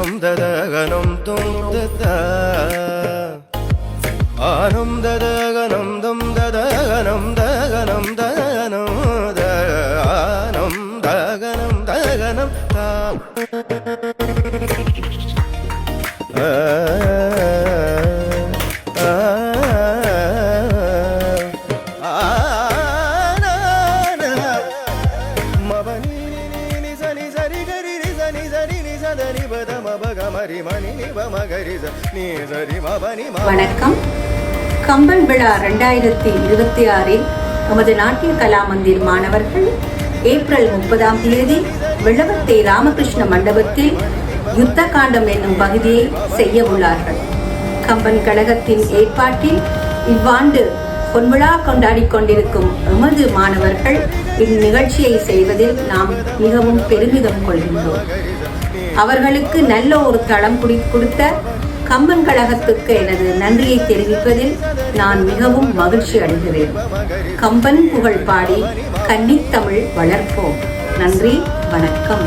நம் ததகனம் தும் ததா ஆனம் ததகனம் தும் ததகனம் தகனம் தகனம் தானம் தகனம் தகனம் தாம் வணக்கம். கம்பன் விழா 2026 நமது நாட்டிய கலாமந்திர் மாணவர்கள் ஏப்ரல் 30ஆம் தேதி வெள்ளவத்தை ராமகிருஷ்ண மண்டபத்தில் யுத்த காண்டம் என்னும் பகுதியை செய்ய உள்ளார்கள். கம்பன் கழகத்தின் ஏற்பாட்டில் இவ்வாண்டு பொன்விழா கொண்டாடி கொண்டிருக்கும் எமது மாணவர்கள் இந்நிகழ்ச்சியை செய்வதில் நாம் மிகவும் பெருமிதம் கொள்கின்றோம். அவர்களுக்கு நல்ல ஒரு தளம் கொடுத்த கம்பன் கழகத்துக்கு எனது நன்றியை தெரிவிப்பதில் நான் மிகவும் மகிழ்ச்சி அடைகிறேன். கம்பன் புகழ் பாடி கன்னித்தமிழ் வளர்ப்போம். நன்றி, வணக்கம்.